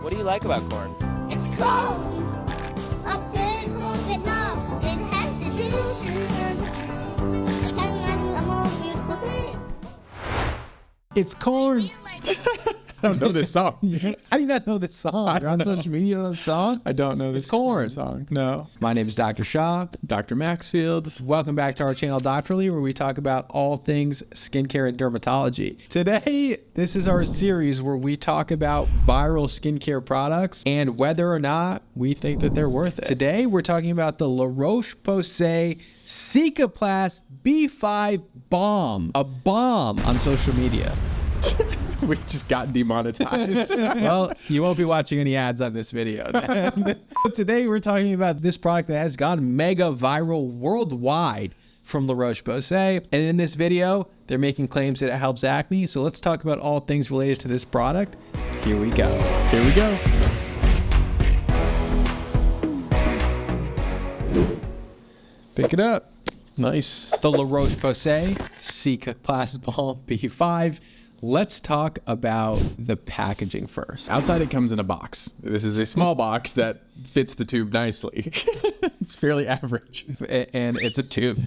What do you like about corn? It's cold. A big corn that knobs. It has the juice. It has a more beautiful thing. It's corn. I don't know this song. How do you not know this song? You're on social media, you don't know the song? I don't know this corn song. No. My name is Dr. Shaw. Dr. Maxfield. Welcome back to our channel, Doctorly, where we talk about all things skincare and dermatology. Today, this is our series where we talk about viral skincare products and whether or not we think that they're worth it. Today, we're talking about the La Roche-Posay Cicaplast B5 Balm, a bomb on social media. We just got demonetized. Well, you won't be watching any ads on this video. Today, we're talking about this product that has gone mega viral worldwide from La Roche-Posay. And in this video, they're making claims that it helps acne. So let's talk about all things related to this product. Here we go. Here we go. Pick it up. Nice. The La Roche-Posay Cicaplast Balm B5. Let's talk about the packaging first. Outside, it comes in a box. This is a small box that fits the tube nicely. It's fairly average. And it's a tube.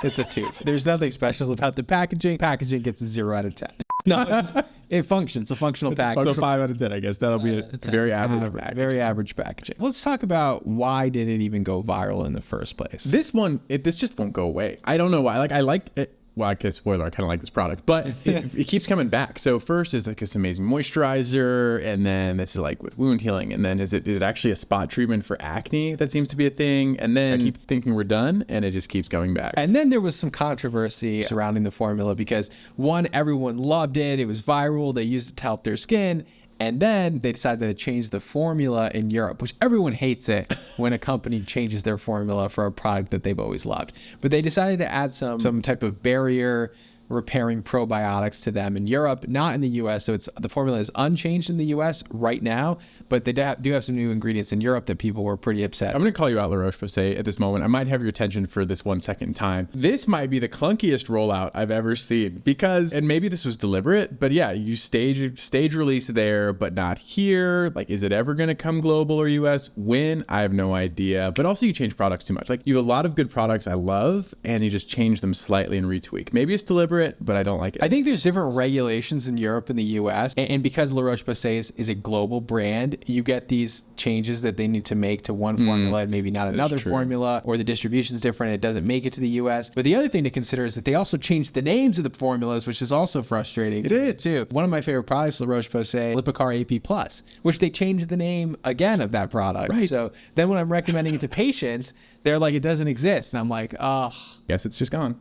It's a tube. There's nothing special about the packaging. Packaging gets a 0 out of 10. No, it's just, it functions. A functional package. So 5 out of 10, I guess. That'll be a very average package. Very average packaging. Let's talk about why did it even go viral in the first place? This one, this just won't go away. I don't know why. Like, I like it. Well, I guess spoiler, I kind of like this product, but it keeps coming back. So first is like this amazing moisturizer, and then this is like with wound healing, and then is it actually a spot treatment for acne? That seems to be a thing. And then I keep thinking we're done, and it just keeps going back. And then there was some controversy surrounding the formula because one, everyone loved it. It was viral. They used it to help their skin. And then they decided to change the formula in Europe, which everyone hates it when a company changes their formula for a product that they've always loved. But they decided to add some type of barrier repairing probiotics to them in Europe, not in the US. So the formula is unchanged in the US right now, but they do have some new ingredients in Europe that people were pretty upset. I'm going to call you out, La Roche-Posay, at this moment. I might have your attention for this 1 second time. This might be the clunkiest rollout I've ever seen because, and maybe this was deliberate, but yeah, you stage release there, but not here. Like, is it ever going to come global or US? When? I have no idea. But also you change products too much. Like, you have a lot of good products I love, and you just change them slightly and retweak. Maybe it's deliberate, but I don't like it. I think there's different regulations in Europe and the US, and because La Roche-Posay is a global brand, you get these changes that they need to make to one formula and maybe not another formula, or the distribution's different, it doesn't make it to the US. But the other thing to consider is that they also changed the names of the formulas, which is also frustrating. It is too. One of my favorite products, La Roche-Posay Lipicar AP+, which they changed the name again of that product. Right. So then when I'm recommending it to patients, they're like, it doesn't exist. And I'm like, oh. Guess it's just gone.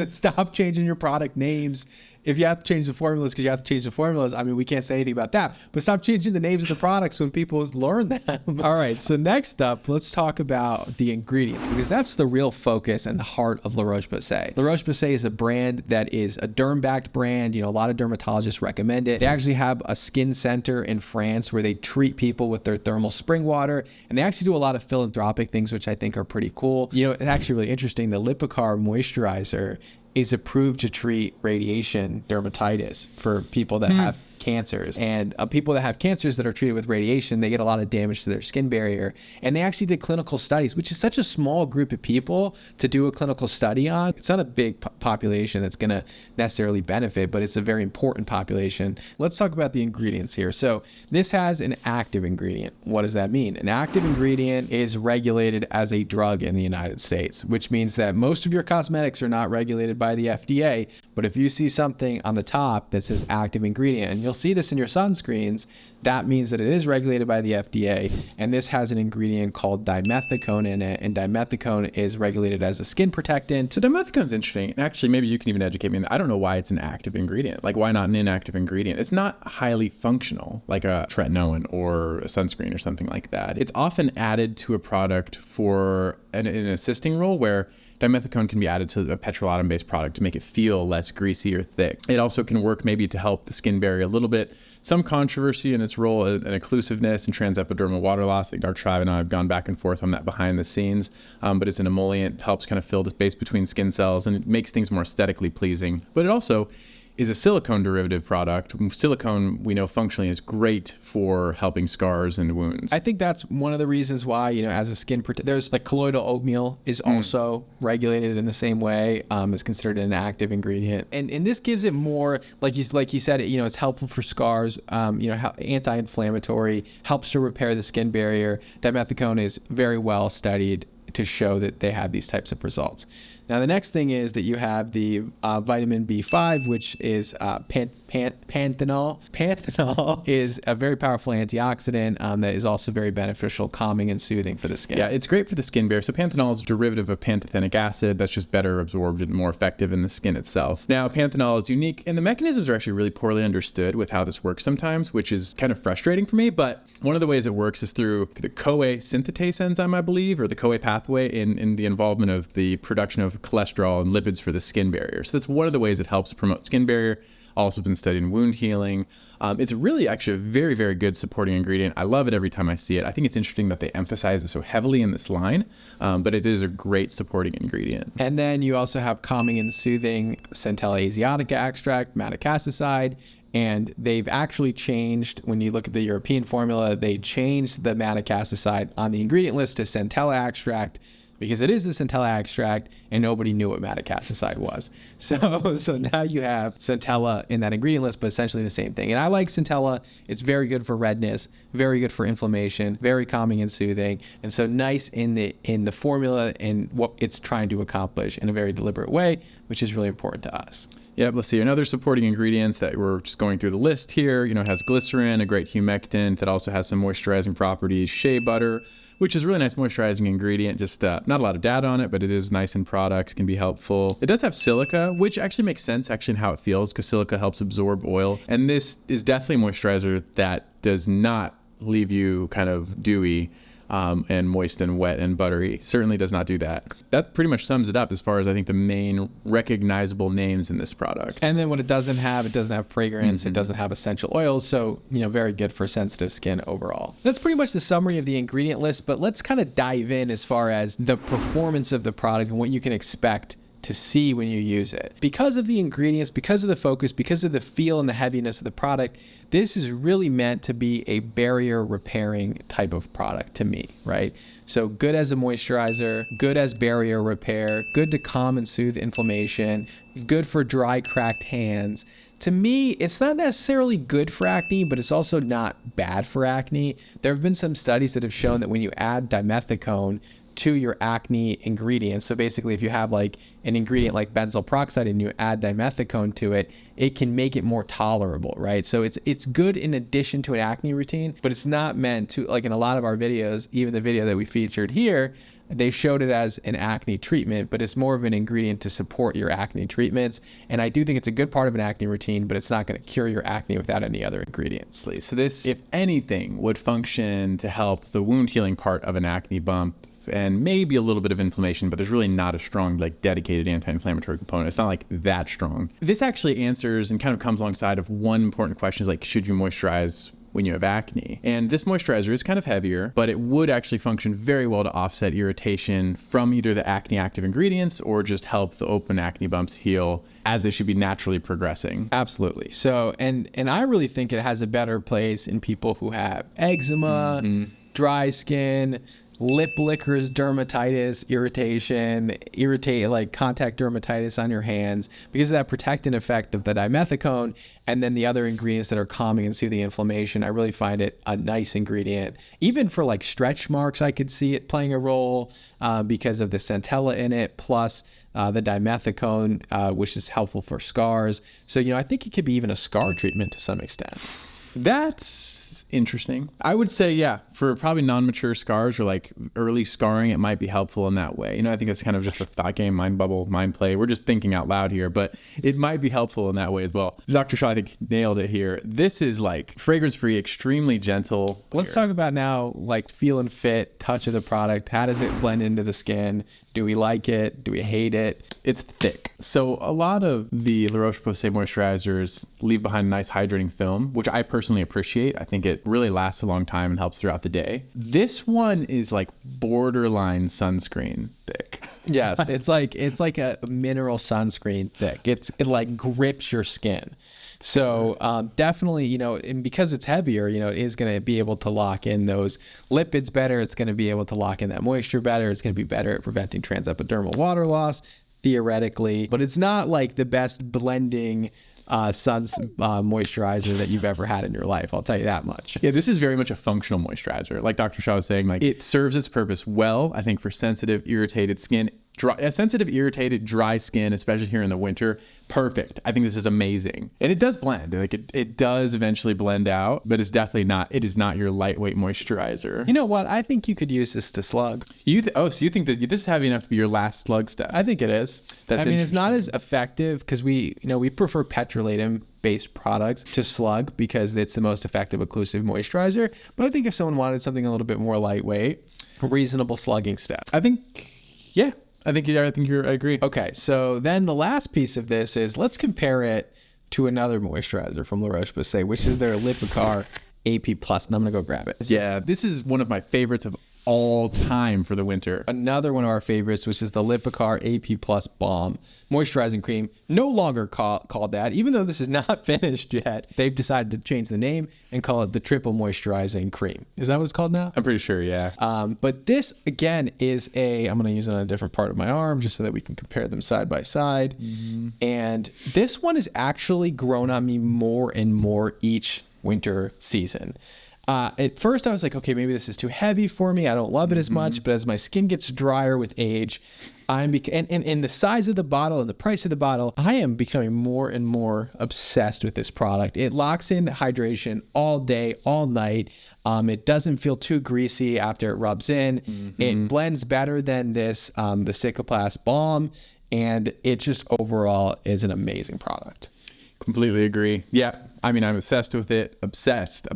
Stop changing your product names. If you have to change the formulas because you have to change the formulas, I mean, we can't say anything about that, but stop changing the names of the products when people learn them. All right, so next up, let's talk about the ingredients because that's the real focus and the heart of La Roche-Posay. La Roche-Posay is a brand that is a derm-backed brand. You know, a lot of dermatologists recommend it. They actually have a skin center in France where they treat people with their thermal spring water, and they actually do a lot of philanthropic things, which I think are pretty cool. You know, it's actually really interesting. The Lipicar moisturizer is approved to treat radiation dermatitis for people that have cancers. And people that have cancers that are treated with radiation, they get a lot of damage to their skin barrier. And they actually did clinical studies, which is such a small group of people to do a clinical study on. It's not a big population that's going to necessarily benefit, but it's a very important population. Let's talk about the ingredients here. So this has an active ingredient. What does that mean? An active ingredient is regulated as a drug in the United States, which means that most of your cosmetics are not regulated by the FDA. But if you see something on the top that says active ingredient, and you'll see this in your sunscreens, that means that it is regulated by the FDA. And this has an ingredient called dimethicone in it. And dimethicone is regulated as a skin protectant. So dimethicone's interesting. Actually, maybe you can even educate me on that. I don't know why it's an active ingredient. Like, why not an inactive ingredient? It's not highly functional, like a tretinoin or a sunscreen or something like that. It's often added to a product for an assisting role where dimethicone can be added to a petrolatum-based product to make it feel less greasy or thick. It also can work maybe to help the skin barrier a little bit. Some controversy in its role in occlusiveness and transepidermal water loss. I think Dr. Shrive and I have gone back and forth on that behind the scenes, but it's an emollient, helps kind of fill the space between skin cells, and it makes things more aesthetically pleasing. But it also is a silicone derivative product. Silicone, we know functionally is great for helping scars and wounds. I think that's one of the reasons why, as a skin there's like colloidal oatmeal is also regulated in the same way, is considered an active ingredient. And this gives it more, like you said, it's helpful for scars, anti-inflammatory, helps to repair the skin barrier. Dimethicone is very well studied to show that they have these types of results. Now, the next thing is that you have the vitamin B5, which is panthenol. Panthenol is a very powerful antioxidant that is also very beneficial, calming and soothing for the skin. Yeah, it's great for the skin barrier. So panthenol is a derivative of pantothenic acid that's just better absorbed and more effective in the skin itself. Now, panthenol is unique, and the mechanisms are actually really poorly understood with how this works sometimes, which is kind of frustrating for me. But one of the ways it works is through the CoA synthetase enzyme, I believe, or the CoA pathway in the involvement of the production of cholesterol and lipids for the skin barrier. So that's one of the ways it helps promote skin barrier. Also been studied in wound healing. It's really actually a very, very good supporting ingredient. I love it every time I see it. I think it's interesting that they emphasize it so heavily in this line, but it is a great supporting ingredient. And then you also have calming and soothing Centella asiatica extract, madecassoside, and they've actually changed, when you look at the European formula, they changed the madecassoside on the ingredient list to Centella extract, because it is a Centella extract and nobody knew what madecassoside was. So now you have Centella in that ingredient list, but essentially the same thing. And I like Centella. It's very good for redness, very good for inflammation, very calming and soothing. And so nice in the formula and what it's trying to accomplish in a very deliberate way, which is really important to us. Yep, let's see. Another supporting ingredients that we're just going through the list here, it has glycerin, a great humectant that also has some moisturizing properties, shea butter, which is a really nice moisturizing ingredient. Just not a lot of data on it, but it is nice in products, can be helpful. It does have silica, which actually makes sense actually in how it feels, because silica helps absorb oil. And this is definitely a moisturizer that does not leave you kind of dewy and moist and wet and buttery. Certainly does not do that. That pretty much sums it up as far as I think the main recognizable names in this product. And then what it doesn't have fragrance, it doesn't have essential oils, so very good for sensitive skin overall. That's pretty much the summary of the ingredient list, but let's kind of dive in as far as the performance of the product and what you can expect to see when you use it. Because of the ingredients, because of the focus, because of the feel and the heaviness of the product, this is really meant to be a barrier repairing type of product to me, right? So good as a moisturizer, good as barrier repair, good to calm and soothe inflammation, good for dry, cracked hands. To me, it's not necessarily good for acne, but it's also not bad for acne. There have been some studies that have shown that when you add dimethicone to your acne ingredients, so basically if you have like an ingredient like benzoyl peroxide and you add dimethicone to it, it can make it more tolerable, right? So it's good in addition to an acne routine, but it's not meant to, like in a lot of our videos, even the video that we featured here, they showed it as an acne treatment, but it's more of an ingredient to support your acne treatments. And I do think it's a good part of an acne routine, but it's not going to cure your acne without any other ingredients. So this, if anything, would function to help the wound healing part of an acne bump and maybe a little bit of inflammation, but there's really not a strong, like, dedicated anti-inflammatory component. It's not like that strong. This actually answers and kind of comes alongside of one important question, is like, should you moisturize when you have acne? And this moisturizer is kind of heavier, but it would actually function very well to offset irritation from either the acne active ingredients or just help the open acne bumps heal as they should be naturally progressing. Absolutely. So, and I really think it has a better place in people who have eczema, dry skin, lip lickers, dermatitis, irritation, like contact dermatitis on your hands, because of that protectant effect of the dimethicone and then the other ingredients that are calming and soothing inflammation. I really find it a nice ingredient. Even for like stretch marks, I could see it playing a role because of the Centella in it, plus the dimethicone, which is helpful for scars. So, I think it could be even a scar treatment to some extent. That's interesting. I would say, yeah, for probably non-mature scars or like early scarring, it might be helpful in that way. I think that's kind of just a thought game, mind bubble, mind play. We're just thinking out loud here, but it might be helpful in that way as well. Dr. Shaw, I think, nailed it here. This is like fragrance-free, extremely gentle. Let's talk about now, like feel and fit, touch of the product. How does it blend into the skin? Do we like it? Do we hate it? It's thick. So a lot of the La Roche-Posay moisturizers leave behind a nice hydrating film, which I personally appreciate. I think it really lasts a long time and helps throughout the day. This one is like borderline sunscreen thick. Yes, it's like a mineral sunscreen thick. It like grips your skin. So definitely, you know, and because it's heavier, you know, it is going to be able to lock in those lipids better. It's going to be able to lock in that moisture better. It's going to be better at preventing transepidermal water loss, theoretically. But it's not like the best blending moisturizer that you've ever had in your life. I'll tell you that much. Yeah, this is very much a functional moisturizer. Like Dr. Shaw was saying, like it serves its purpose well, I think, for sensitive, irritated skin. Sensitive, irritated, dry skin, especially here in the winter, perfect. I think this is amazing. And it does blend. Like it does eventually blend out, but it is not your lightweight moisturizer. You know what? I think you could use this to slug. So you think that this is heavy enough to be your last slug step? I think it is. That's I mean, it's not as effective because we prefer petrolatum based products to slug because it's the most effective occlusive moisturizer. But I think if someone wanted something a little bit more lightweight, a reasonable slugging step. I agree. Okay, so then the last piece of this is let's compare it to another moisturizer from La Roche-Posay, which is their Lipicar AP Plus, and I'm gonna go grab it. Yeah, this is one of my favorites of all time for the winter. Another one of our favorites, which is the Lipicar AP Plus Balm moisturizing cream, no longer called that, even though this is not finished yet. They've decided to change the name and call it the Triple Moisturizing Cream. Is that what it's called now? I'm pretty sure, yeah. But this, again, is I'm going to use it on a different part of my arm just so that we can compare them side by side. Mm-hmm. And this one has actually grown on me more and more each winter season. At first I was like, okay, maybe this is too heavy for me. I don't love it as much, but as my skin gets drier with age, and the size of the bottle and the price of the bottle, I am becoming more and more obsessed with this product. It locks in hydration all day, all night. It doesn't feel too greasy after it rubs in. Mm-hmm. It blends better than this, the Cicaplast Balm, and it just overall is an amazing product. Completely agree. Yeah. I mean, I'm obsessed with it. Obsessed.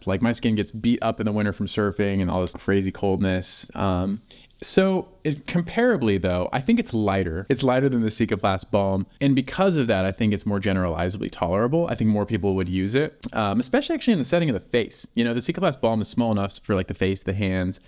Like my skin gets beat up in the winter from surfing and all this crazy coldness. Comparably though, I think it's lighter. It's lighter than the Cicaplast Balm. And because of that, I think it's more generalizably tolerable. I think more people would use it, especially actually in the setting of the face. You know, the Cicaplast Balm is small enough for like the face, the hands.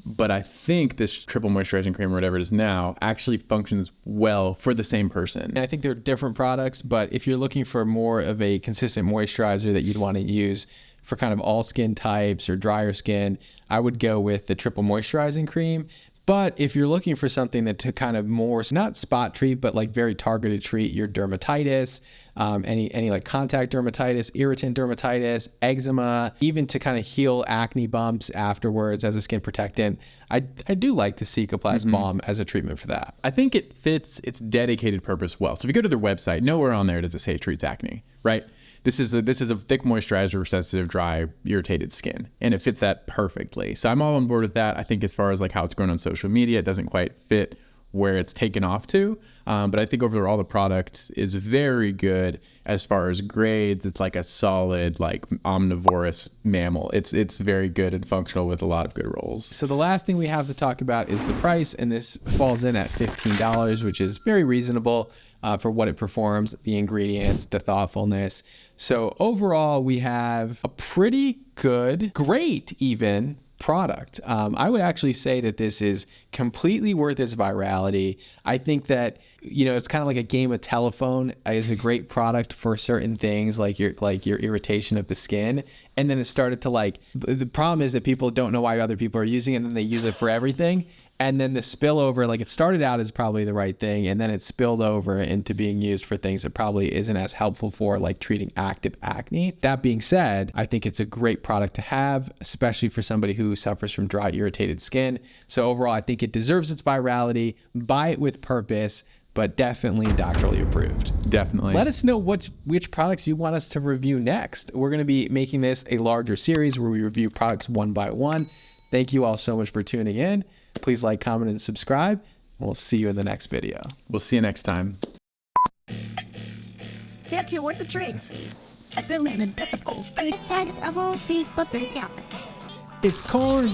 But I think this triple moisturizing cream or whatever it is now actually functions well for the same person. And I think they're different products, but if you're looking for more of a consistent moisturizer that you'd want to use for kind of all skin types or drier skin, I would go with the triple moisturizing cream. But if you're looking for something that to kind of more, not spot treat, but like very targeted treat your dermatitis, any like contact dermatitis, irritant dermatitis, eczema, even to kind of heal acne bumps afterwards as a skin protectant, I do like the Cicaplast Balm as a treatment for that. I think it fits its dedicated purpose well. So if you go to their website, nowhere on there does it say it treats acne, right? This is a thick moisturizer for sensitive, dry, irritated skin, and it fits that perfectly. So I'm all on board with that. I think as far as like how it's grown on social media, it doesn't quite fit where it's taken off to. But I think overall the product is very good as far as grades. It's like a solid, like omnivorous mammal. It's very good and functional with a lot of good roles. So the last thing we have to talk about is the price, and this falls in at $15, which is very reasonable for what it performs, the ingredients, the thoughtfulness. So overall, we have a pretty good, great even product. I would actually say that this is completely worth its virality. I think that, you know, it's kind of like a game of telephone. Is a great product for certain things like your irritation of the skin. And then it started to like, the problem is that people don't know why other people are using it and then they use it for everything. And then the spillover, like it started out as probably the right thing, and then it spilled over into being used for things that probably isn't as helpful for, like treating active acne. That being said, I think it's a great product to have, especially for somebody who suffers from dry, irritated skin. So overall, I think it deserves its virality. Buy it with purpose, but definitely doctorally approved. Definitely. Let us know which products you want us to review next. We're going to be making this a larger series where we review products one by one. Thank you all so much for tuning in. Please like, comment, and subscribe. We'll see you in the next video. We'll see you next time. Can't you with the tricks? I don't even pickles. I won't see, but yeah. It's corn.